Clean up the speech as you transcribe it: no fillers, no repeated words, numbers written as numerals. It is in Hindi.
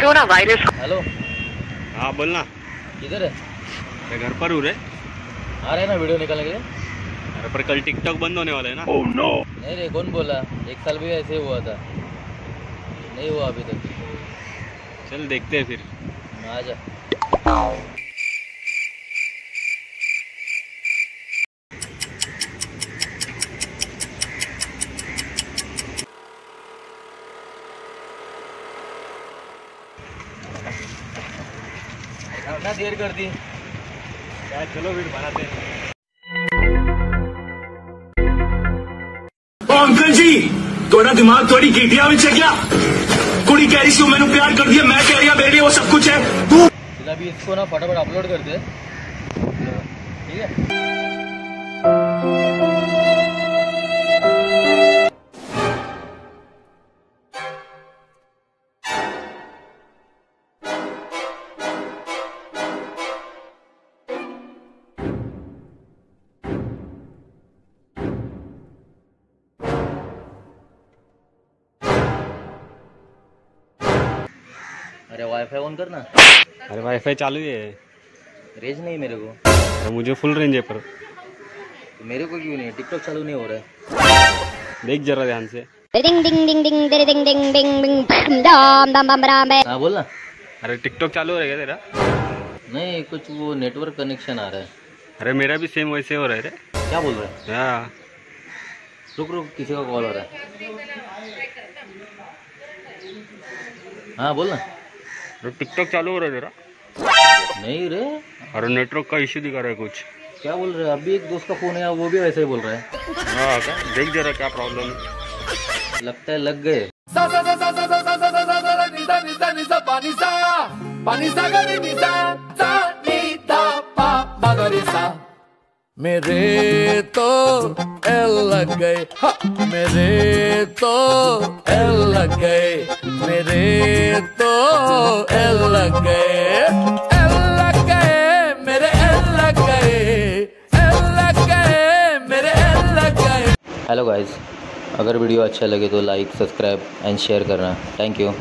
Corona virus. हेलो। हाँ बोलना। किधर है? मैं घर पर हूँ रे। आ रहे हैं ना वीडियो निकालने के लिए? अरे पर कल टिकटॉक बंद होने वाला है ना। oh, no. नहीं रे, कौन बोला? 1 साल भी ऐसे हुआ था, नहीं हुआ अभी तक। चल देखते हैं फिर। आ जा। ना देर कर दी क्या, चलो फिर बनाते हैं। अंकल जी, थोड़ा दिमाग थोड़ी कीटिया में क्या? कुड़ी कह रही सी मैंने प्यार कर दिया, मैं कह रही बेटी वो सब कुछ है। तू अभी इसको ना फटाफट अपलोड कर दे, ठीक है? अरे वाईफाई ऑन करना। अरे वाईफाई चालू है। रेंज नहीं मेरे को। तो मुझे फुल रेंज है पर तो मेरे को क्यों नहीं? टिकटॉक चालू नहीं हो रहा है। देख जरा ध्यान से। डिंग डिंग डिंग डिंग डिंग डिंग डिंग डिंग डिंग डाम डाम डाम डाम। हाँ बोल ना। अरे टिकटॉक चालू हो रहा है क्या तेरा? नहीं, कुछ वो नेटवर्क कनेक्शन आ रहा है। अरे मेरा भी सेम वैसे हो रहा है रे। क्या बोल रहा है? हाँ रुक रुक, किसी का कॉल हो रहा है। हाँ बोल ना। टिकटॉक चालू हो रहा है तेरा? नहीं रे। अरे नेटवर्क का इश्यू दिखा रहा है कुछ। क्या बोल रहे हैं? अभी एक दोस्त का फोन है, वो भी वैसे ही बोल रहा है। हाँ क्या, देख जरा क्या प्रॉब्लम है। लगता है लग गए। मेरे तो एल लग गए, मेरे तो एल लग गए, मेरे तो एल लग गए, एल लग गए, मेरे एल लग गए, एल लग गए, मेरे एल लग गए। हेलो गाइस, अगर वीडियो अच्छा लगे तो लाइक, सब्सक्राइब एंड शेयर करना। Thank you.